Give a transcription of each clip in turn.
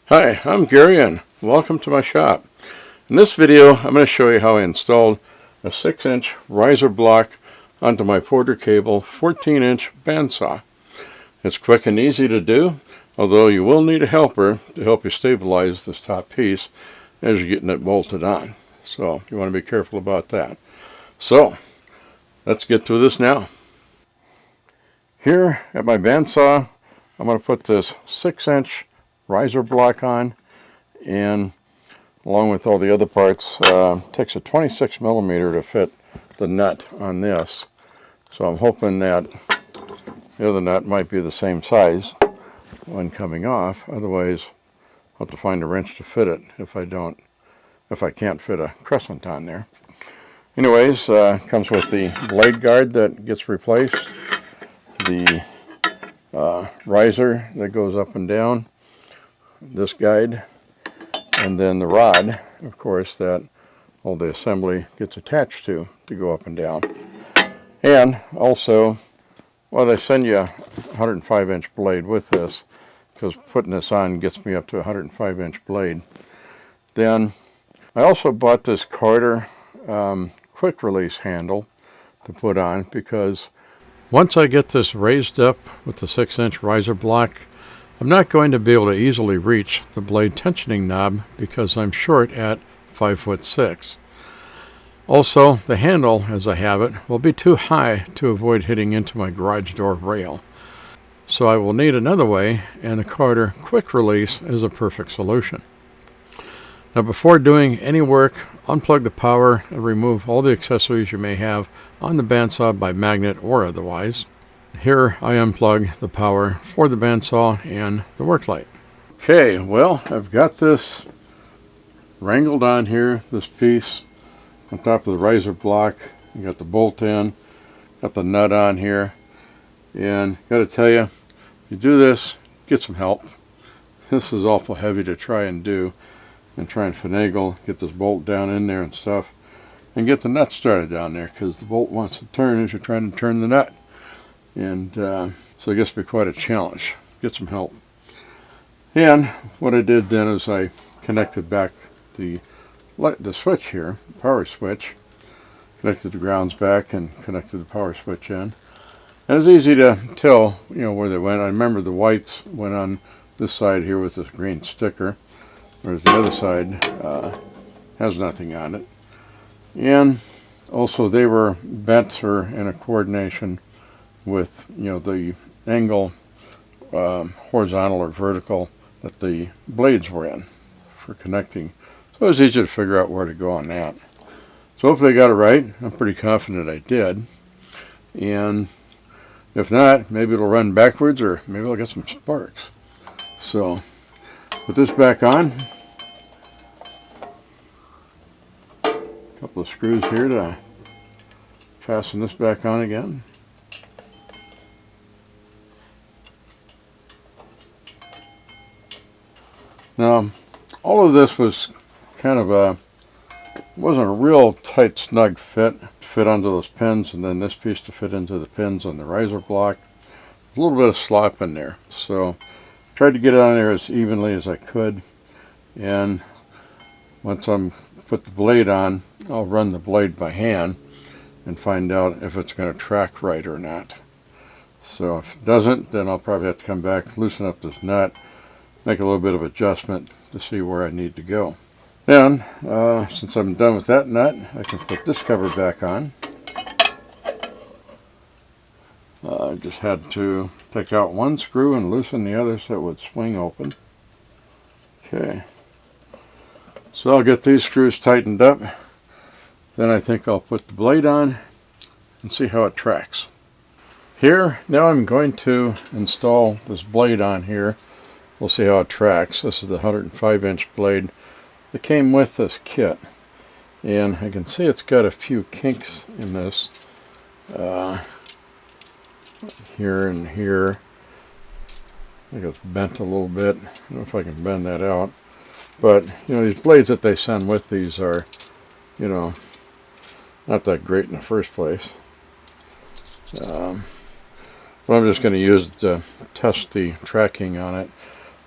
Hi, I'm Gary and welcome to my shop. In this video I'm going to show you how I installed a 6-inch riser block onto my Porter cable 14-inch bandsaw. It's quick and easy to do, although you will need a helper to help you stabilize this top piece as you're getting it bolted on. So you want to be careful about that. So let's get to this now. Here at my bandsaw I'm going to put this 6-inch riser block on, and along with all the other parts, takes a 26 millimeter to fit the nut on this. So I'm hoping that the other nut might be the same size when coming off. Otherwise I'll have to find a wrench to fit it if I can't fit a crescent on there. Anyways, comes with the blade guard that gets replaced, the riser that goes up and down, this guide, and then the rod, of course, that all the assembly gets attached to go up and down. And also, well, they send you a 105-inch blade with this, because putting this on gets me up to a 105-inch blade. Then I also bought this Carter quick release handle to put on, because once I get this raised up with the 6-inch riser block, I'm not going to be able to easily reach the blade tensioning knob because I'm short at 5'6". Also, the handle, as I have it, will be too high to avoid hitting into my garage door rail. So I will need another way, and the Carter quick release is a perfect solution. Now, before doing any work, unplug the power and remove all the accessories you may have on the bandsaw by magnet or otherwise. Here I unplug the power for the bandsaw and the work light. Okay, well, I've got this wrangled on here, this piece on top of the riser block. You got the bolt in, got the nut on here, and got to tell you, if you do this, get some help. This is awful heavy to try and do, and try and finagle, get this bolt down in there and stuff, and get the nut started down there, because the bolt wants to turn as you're trying to turn the nut. And so it gets to be quite a challenge. Get some help. And what I did then is I connected back the switch here, the power switch, connected the grounds back and connected the power switch in. And it's easy to tell, where they went. I remember the whites went on this side here with this green sticker, whereas the other side has nothing on it. And also they were bent or in a coordination with the angle, horizontal or vertical, that the blades were in for connecting. So it was easy to figure out where to go on that. So hopefully I got it right. I'm pretty confident I did. And if not, maybe it'll run backwards, or maybe I'll get some sparks. So put this back on. A couple of screws here to fasten this back on again. Now, all of this was kind of wasn't a real tight, snug fit onto those pins, and then this piece to fit into the pins on the riser block. A little bit of slop in there, so tried to get it on there as evenly as I could. And once I'm put the blade on, I'll run the blade by hand and find out if it's going to track right or not. So if it doesn't, then I'll probably have to come back, loosen up this nut, make a little bit of adjustment to see where I need to go. Then, since I'm done with that nut, I can put this cover back on. I just had to take out one screw and loosen the other so it would swing open. Okay, so I'll get these screws tightened up. Then I think I'll put the blade on and see how it tracks. Here, now I'm going to install this blade on here. We'll see how it tracks. This is the 105-inch blade that came with this kit. And I can see it's got a few kinks in this. Here and here. I think it's bent a little bit. I don't know if I can bend that out. But, these blades that they send with these are, not that great in the first place. But I'm just going to use it to test the tracking on it.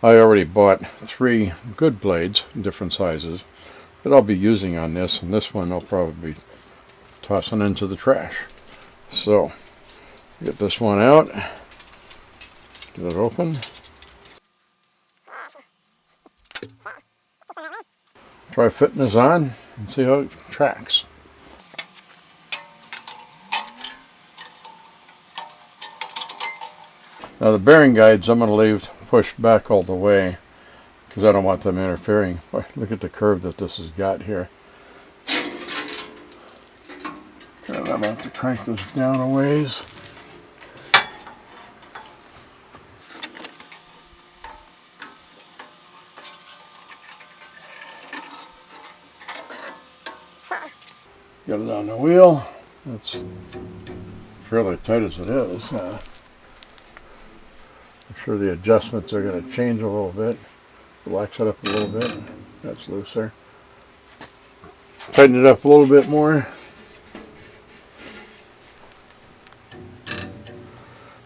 I already bought 3 good blades, different sizes, that I'll be using on this, and this one I'll probably be tossing into the trash. So, get this one out, get it open. Try fitting this on and see how it tracks. Now the bearing guides I'm going to leave pushed back all the way because I don't want them interfering. Look at the curve that this has got here. And I'm going to have to crank this down a ways. Get it on the wheel. That's fairly tight as it is. I'm sure the adjustments are going to change a little bit. Relax it up a little bit. That's looser. Tighten it up a little bit more.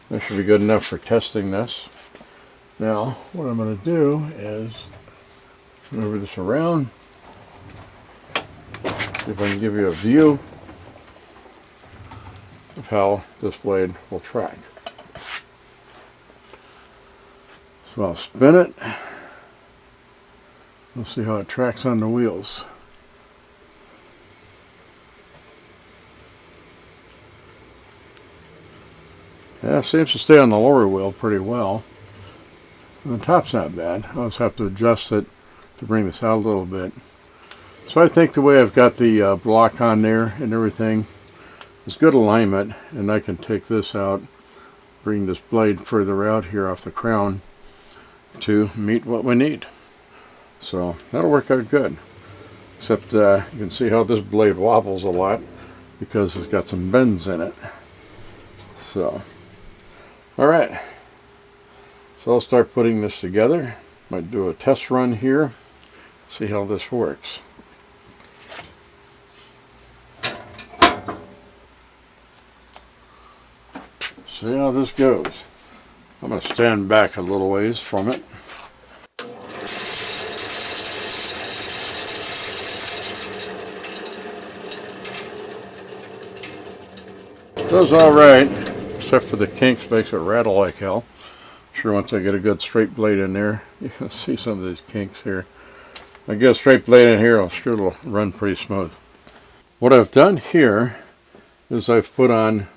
That should be good enough for testing this. Now, what I'm going to do is move this around. See if I can give you a view of how this blade will track. So I'll spin it. We'll see how it tracks on the wheels. Yeah, it seems to stay on the lower wheel pretty well. And the top's not bad. I'll just have to adjust it to bring this out a little bit. So I think the way I've got the block on there and everything is good alignment, and I can take this out, bring this blade further out here off the crown to meet what we need. So that'll work out good. Except you can see how this blade wobbles a lot because it's got some bends in it. So, alright. So I'll start putting this together. Might do a test run here, see how this works. See how this goes. I'm going to stand back a little ways from it. Does alright, except for the kinks, makes it rattle like hell. Sure, once I get a good straight blade in there, you can see some of these kinks here. I get a straight blade in here, I'm sure it'll run pretty smooth. What I've done here is I've put on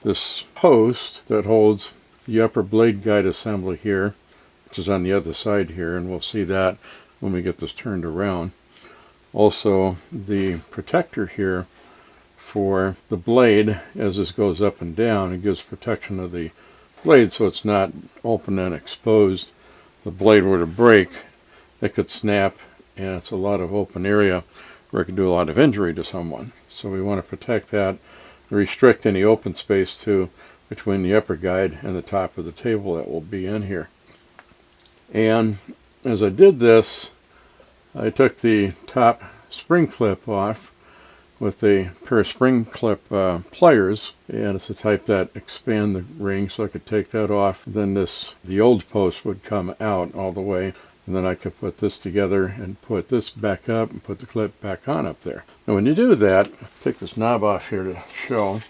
this post that holds the upper blade guide assembly here, which is on the other side here, and we'll see that when we get this turned around. Also, the protector here for the blade as this goes up and down. It gives protection of the blade so it's not open and exposed. If the blade were to break, it could snap, and it's a lot of open area where it could do a lot of injury to someone. So we want to protect that, restrict any open space too between the upper guide and the top of the table that will be in here. And as I did this, I took the top spring clip off with a pair of spring clip pliers, and it's the type that expand the ring, so I could take that off. Then the old post would come out all the way, and then I could put this together and put this back up and put the clip back on up there. Now when you do that, take this knob off here to show.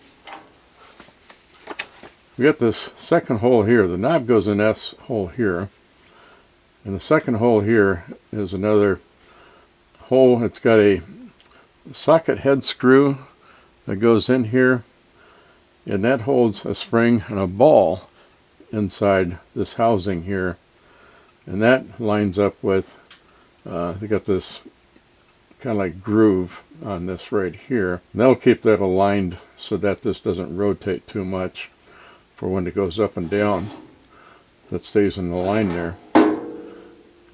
We got this second hole here. The knob goes in this hole here, and the second hole here is another hole. It's got a socket head screw that goes in here, and that holds a spring and a ball inside this housing here, and that lines up with they got this kind of like groove on this right here, and that'll keep that aligned so that this doesn't rotate too much for when it goes up and down. That stays in the line there.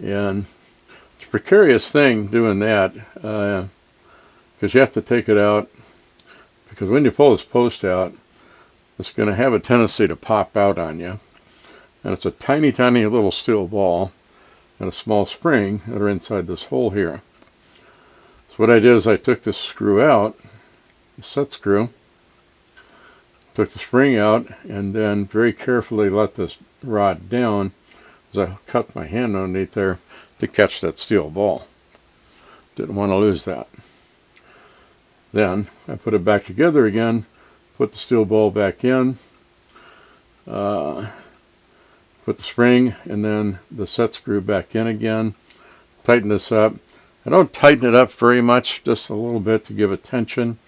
And it's a precarious thing doing that because you have to take it out, because when you pull this post out, it's going to have a tendency to pop out on you. And it's a tiny, tiny little steel ball and a small spring that are inside this hole here. So what I did is I took this screw out, the set screw, took the spring out, and then very carefully let this rod down. because I cut my hand underneath there to catch that steel ball. Didn't want to lose that. Then I put it back together again, put the steel ball back in, put the spring and then the set screw back in again, tighten this up. I don't tighten it up very much, just a little bit to give it tension.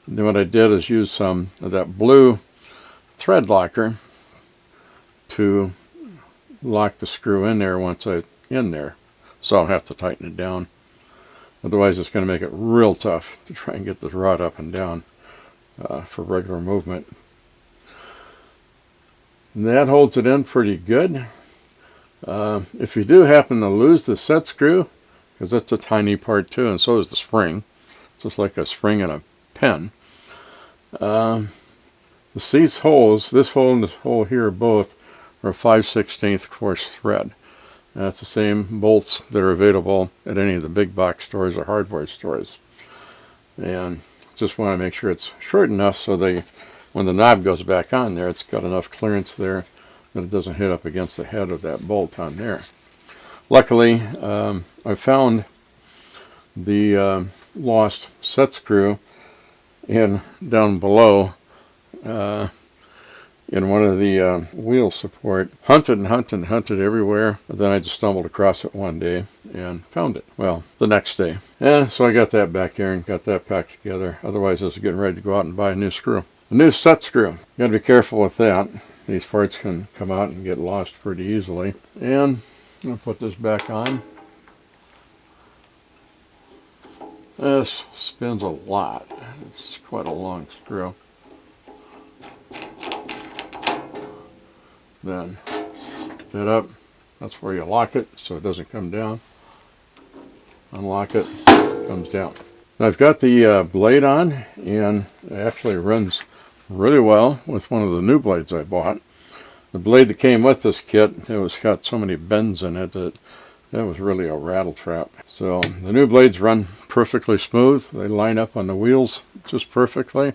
And then what I did is use some of that blue thread locker to lock the screw in there once I'm in there, so I don't have to tighten it down. Otherwise it's going to make it real tough to try and get the rod up and down for regular movement. And that holds it in pretty good. If you do happen to lose the set screw, because that's a tiny part too, and so is the spring, just like a spring in a pen. These holes, this hole and this hole here, both are 5/16 coarse thread. That's the same bolts that are available at any of the big box stores or hardware stores. And just want to make sure it's short enough so when the knob goes back on there, it's got enough clearance there that it doesn't hit up against the head of that bolt on there. Luckily, I found the lost set screw down below in one of the wheel support. Hunted and hunted and hunted everywhere, but then I just stumbled across it one day and found it. Well, the next day. And so I got that back here and got that packed together. Otherwise I was getting ready to go out and buy a new screw. A new set screw. You got to be careful with that. These parts can come out and get lost pretty easily. And I'm going to put this back on. This spins a lot. It's quite a long screw. Then get that up. That's where you lock it so it doesn't come down. Unlock it, it comes down. Now I've got the blade on, and it actually runs really well with one of the new blades I bought. The blade that came with this kit, it was got so many bends in it that was really a rattle trap. So the new blades run perfectly smooth. They line up on the wheels just perfectly.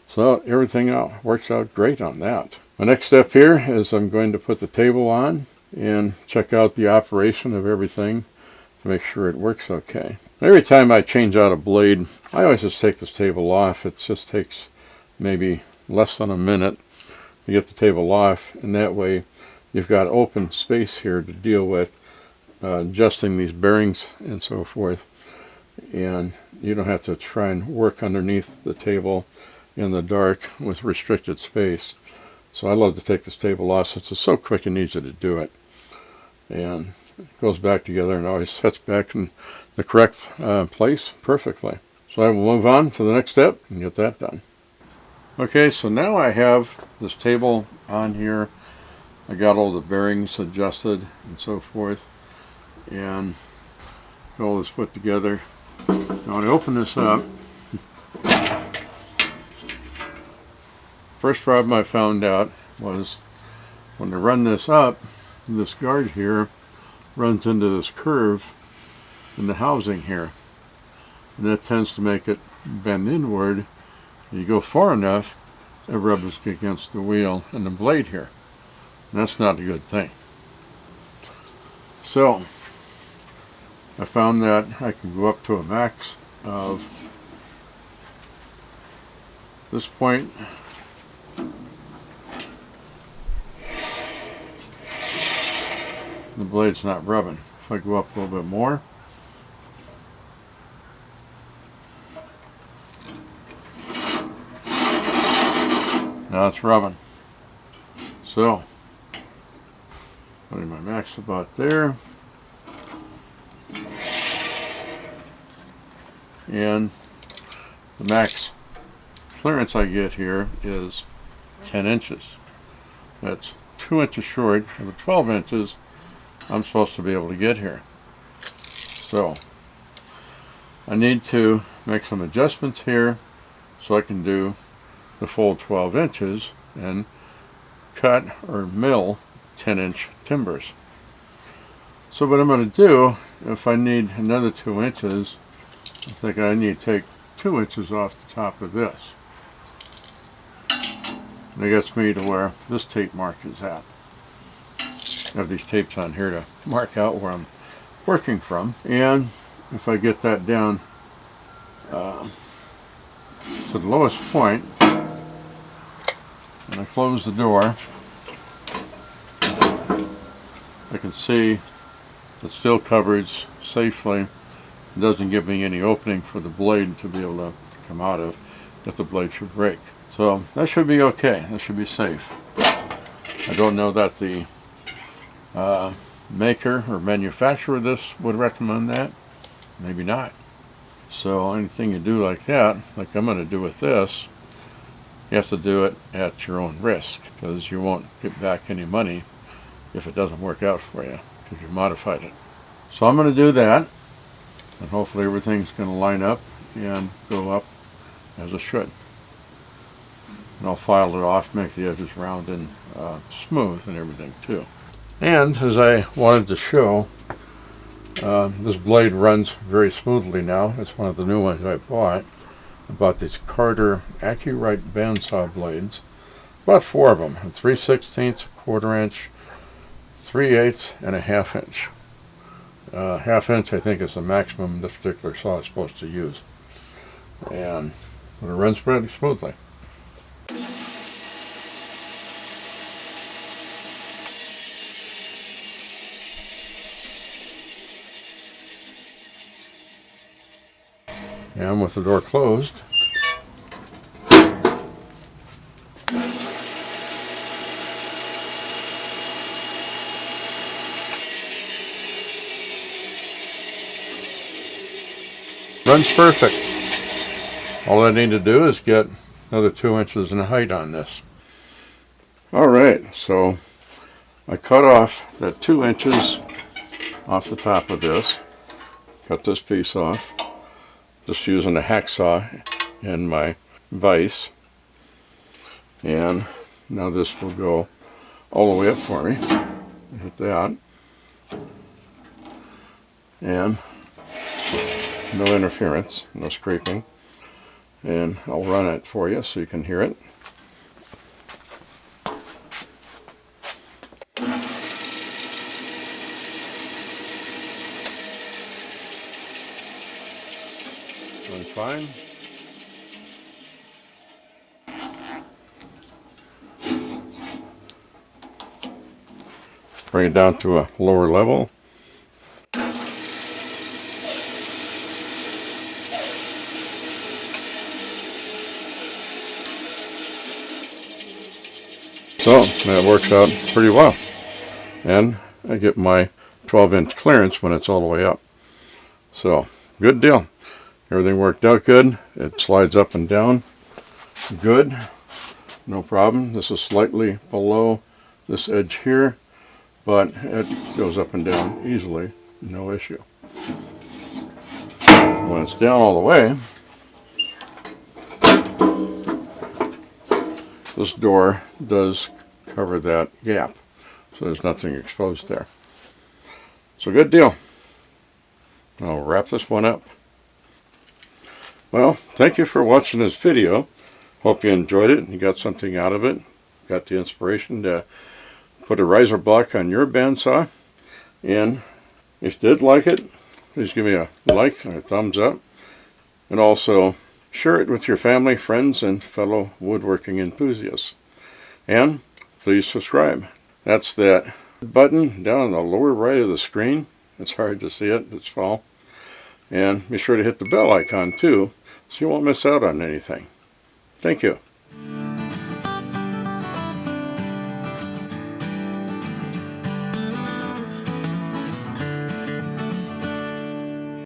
So everything works out great on that. My next step here is I'm going to put the table on and check out the operation of everything to make sure it works okay. Every time I change out a blade, I always just take this table off. It just takes maybe less than a minute to get the table off, and that way you've got open space here to deal with adjusting these bearings and so forth, and you don't have to try and work underneath the table in the dark with restricted space. So I love to take this table off since it's so quick and easy to do it, and it goes back together and always sets back in the correct place perfectly. So I will move on to the next step and get that done. Okay, so now I have this table on here. I got all the bearings adjusted and so forth, and all this put together. Now when I open this up, first problem I found out was when I run this up, this guard here runs into this curve in the housing here, and that tends to make it bend inward. You go far enough, it rubs against the wheel and the blade here. And that's not a good thing. So I found that I can go up to a max of this point. The blade's not rubbing. If I go up a little bit more, now it's rubbing. So, putting my max about there. And the max clearance I get here is 10 inches. That's 2 inches short of the 12 inches I'm supposed to be able to get here. So, I need to make some adjustments here so I can do the full 12 inches and cut or mill 10-inch timbers. So what I'm going to do, if I need another 2 inches, I think I need to take 2 inches off the top of this. And that gets me to where this tape mark is at. have these tapes on here to mark out where I'm working from. And if I get that down to the lowest point, and I close the door, I can see the steel coverage safely. It doesn't give me any opening for the blade to be able to come out of if the blade should break. So that should be okay. That should be safe. I don't know that the maker or manufacturer of this would recommend that. Maybe not. So anything you do like that, like I'm going to do with this, you have to do it at your own risk, because you won't get back any money if it doesn't work out for you, because you modified it. So I'm going to do that, and hopefully everything's going to line up and go up as it should. And I'll file it off, make the edges round and smooth and everything too. And as I wanted to show, this blade runs very smoothly now. It's one of the new ones I bought. I bought these Carter Accurite bandsaw blades. About 4 of them, a 3/16, 1/4 inch, 3/8, and a 1/2 inch. 1/2 inch I think is the maximum this particular saw is supposed to use. And it runs pretty smoothly. And with the door closed, runs perfect. All I need to do is get another 2 inches in height on this. Alright, so I cut off that 2 inches off the top of this. Cut this piece off. Just using a hacksaw and my vise. And now this will go all the way up for me. Hit that. And no interference, no scraping. And I'll run it for you so you can hear it. Going fine. Bring it down to a lower level. So that works out pretty well. And I get my 12-inch clearance when it's all the way up. So, good deal. Everything worked out good. It slides up and down. Good. No problem. This is slightly below this edge here, but it goes up and down easily. No issue. When it's down all the way, this door does cover that gap, so there's nothing exposed there. So good deal. I'll wrap this one up. Well, thank you for watching this video. Hope you enjoyed it and you got something out of it. Got the inspiration to put a riser block on your bandsaw. And if you did like it, please give me a like and a thumbs up. And also share it with your family, friends, and fellow woodworking enthusiasts. And please subscribe. That's that button down on the lower right of the screen. It's hard to see it, it's small. And be sure to hit the bell icon too, so you won't miss out on anything. Thank you.